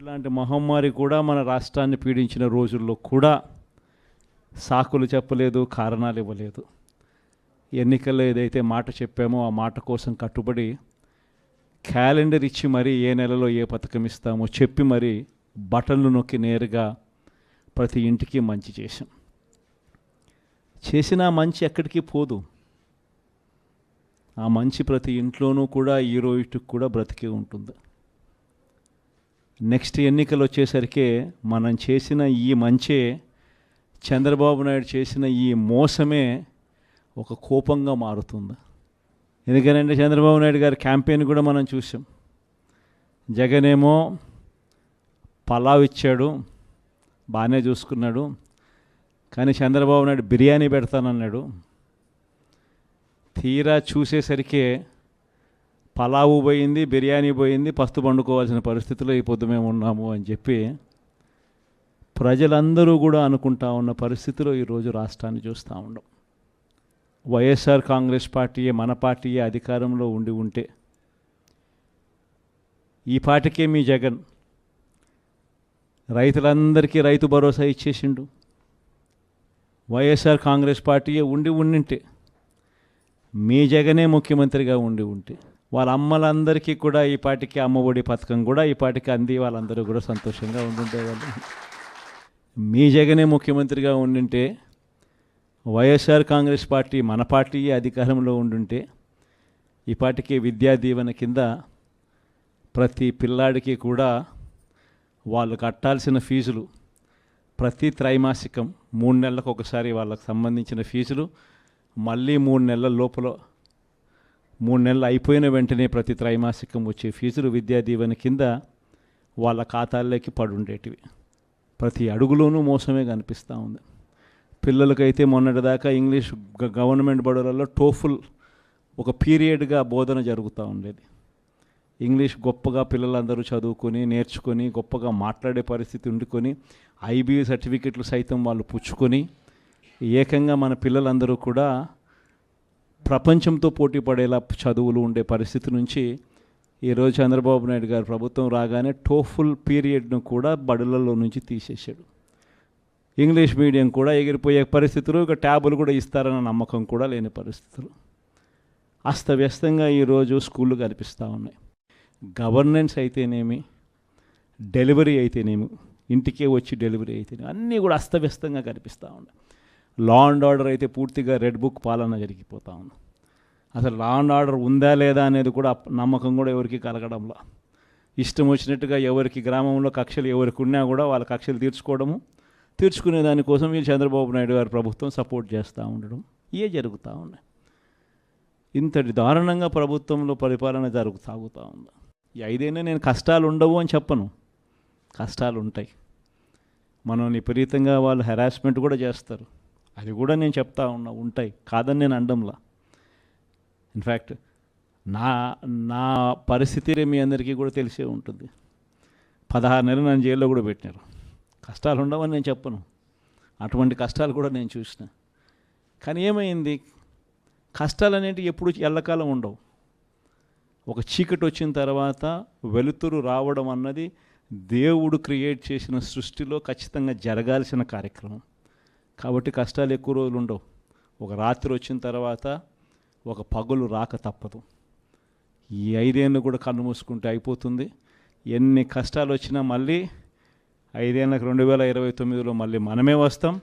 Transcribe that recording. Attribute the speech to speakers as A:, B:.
A: లాంటి మహమ్మారి కూడా మన రాష్ట్రాన్ని పీడించిన రోజుల్లో కూడా సాకులు చెప్పలేదు, కారణాలు ఇవ్వలేదు. ఎన్నికల్లో ఏదైతే మాట చెప్పామో ఆ మాట కోసం కట్టుబడి క్యాలెండర్ ఇచ్చి మరీ ఏ నెలలో ఏ పథకం ఇస్తామో చెప్పి మరీ బటన్లు నొక్కి నేరుగా ప్రతి ఇంటికి మంచి చేశాం. చేసిన మంచి ఎక్కడికి పోదు. ఆ మంచి ప్రతి ఇంట్లోనూ కూడా ఈ రోజుకి కూడా బ్రతికే ఉంటుంది. నెక్స్ట్ ఎన్నికలు వచ్చేసరికి మనం చేసిన ఈ మంచే చంద్రబాబు నాయుడు చేసిన ఈ మోసమే ఒక కోపంగా మారుతుంది. ఎందుకనంటే చంద్రబాబు నాయుడు గారి క్యాంపెయిన్ కూడా మనం చూసాం. జగన్ ఏమో పలావ్ ఇచ్చాడు, బాగానే చూసుకున్నాడు, కానీ చంద్రబాబు నాయుడు బిర్యానీ పెడతానన్నాడు. తీరా చూసేసరికి పలావు పోయింది, బిర్యానీ పోయింది, పస్తు పండుకోవాల్సిన పరిస్థితిలో ఈ పొద్దు మేము ఉన్నాము అని చెప్పి ప్రజలందరూ కూడా అనుకుంటా ఉన్న పరిస్థితిలో ఈరోజు రాష్ట్రాన్ని చూస్తూ ఉన్నాం. వైఎస్ఆర్ కాంగ్రెస్ పార్టీయే, మన పార్టీయే అధికారంలో ఉండి ఉంటే ఈ పార్టీకే మీ జగన్ రైతులందరికీ రైతు భరోసా ఇచ్చేసిండు. వైఎస్ఆర్ కాంగ్రెస్ పార్టీయే ఉండింటే మీ జగనే ముఖ్యమంత్రిగా ఉంటే వాళ్ళ అమ్మలందరికీ కూడా ఈ పార్టీకి అమ్మఒడి పథకం కూడా ఈ పార్టీకి అంది, వాళ్ళందరూ కూడా సంతోషంగా ఉండుండేవాళ్ళు. మీ జగనే ముఖ్యమంత్రిగా ఉండింటే, వైఎస్ఆర్ కాంగ్రెస్ పార్టీ మన పార్టీయే అధికారంలో ఉండుంటే ఈ పార్టీకి విద్యా దీవెన కింద ప్రతి పిల్లాడికి కూడా వాళ్ళు కట్టాల్సిన ఫీజులు ప్రతి త్రైమాసికం 3 నెలలకు ఒకసారి వాళ్ళకు సంబంధించిన ఫీజులు మళ్ళీ 3 నెలల లోపల 3 నెలలు అయిపోయిన వెంటనే ప్రతి త్రైమాసికం వచ్చే ఫీజులు విద్యా దీవెన కింద వాళ్ళ ఖాతాల్లోకి పడుండేటివి. ప్రతి అడుగులోనూ మోసమే కనిపిస్తూ ఉంది. పిల్లలకైతే మొన్నటిదాకా ఇంగ్లీష్ గవర్నమెంట్ బడులలో టోఫుల్ ఒక పీరియడ్గా బోధన జరుగుతూ ఉండేది. ఇంగ్లీష్ గొప్పగా పిల్లలందరూ చదువుకొని నేర్చుకొని గొప్పగా మాట్లాడే పరిస్థితి ఉండుకొని ఐబీ సర్టిఫికెట్లు సైతం వాళ్ళు పుచ్చుకొని ఏకంగా మన పిల్లలందరూ కూడా ప్రపంచంతో పోటీ పడేలా చదువులు ఉండే పరిస్థితి నుంచి ఈరోజు చంద్రబాబు నాయుడు గారు ప్రభుత్వం రాగానే టోఫుల్ పీరియడ్ను కూడా బడులలో నుంచి తీసేశాడు. ఇంగ్లీష్ మీడియం కూడా ఎగిరిపోయే పరిస్థితులు, ఇక ట్యాబులు కూడా ఇస్తారన్న నమ్మకం కూడా లేని పరిస్థితులు. అస్తవ్యస్తంగా ఈరోజు స్కూళ్ళు కనిపిస్తూ ఉన్నాయి. గవర్నెన్స్ అయితేనేమి, డెలివరీ అయితేనేమి, ఇంటికే వచ్చి డెలివరీ అయితేనేమి అన్నీ కూడా అస్తవ్యస్తంగా కనిపిస్తూ ఉన్నాయి. లా అండ్ ఆర్డర్ అయితే పూర్తిగా రెడ్ బుక్ పాలన జరిగిపోతూ ఉంది. అసలు లా అండ్ ఆర్డర్ ఉందా లేదా అనేది కూడా నమ్మకం కూడా ఎవరికి కలగడంలా. ఇష్టం వచ్చినట్టుగా ఎవరికి గ్రామంలో కక్షలు ఎవరికి ఉన్నా కూడా వాళ్ళ కక్షలు తీర్చుకునే దానికోసం వీళ్ళు చంద్రబాబు నాయుడు గారి ప్రభుత్వం సపోర్ట్ చేస్తూ ఉండడం జరుగుతూ ఉన్నాయి. ఇంతటి దారుణంగా ప్రభుత్వంలో పరిపాలన సాగుతూ ఉంది. ఈ 5 ఏళ్ళు నేను కష్టాలు ఉండవు అని చెప్పను, కష్టాలు ఉంటాయి. మనం విపరీతంగా వాళ్ళు హెరాస్మెంట్ కూడా చేస్తారు, అది కూడా నేను చెప్తా ఉన్నా, ఉంటాయి, కాదని నేను అనడంలా. ఇన్ఫ్యాక్ట్ నా పరిస్థితి మీ అందరికీ కూడా తెలిసే ఉంటుంది. 16 నెలలు నన్ను జైల్లో కూడా పెట్టినారు. కష్టాలు ఉండవని నేను చెప్పను, అటువంటి కష్టాలు కూడా నేను చూసిన. కానీ ఏమైంది, కష్టాలు అనేటివి ఎప్పుడు ఎల్లకాలం ఉండవు. ఒక చీకటి వచ్చిన తర్వాత వెలుతురు రావడం అన్నది దేవుడు క్రియేట్ చేసిన సృష్టిలో ఖచ్చితంగా జరగాల్సిన కార్యక్రమం. కాబట్టి కష్టాలు ఎక్కువ రోజులు ఉండవు. ఒక రాత్రి వచ్చిన తర్వాత ఒక పగలు రాక తప్పదు. ఈ 5 ఏళ్ళు కూడా కళ్ళు మూసుకుంటే అయిపోతుంది. ఎన్ని కష్టాలు వచ్చినా మళ్ళీ 5 ఏళ్ళకి 2029లో మళ్ళీ మనమే వస్తాం.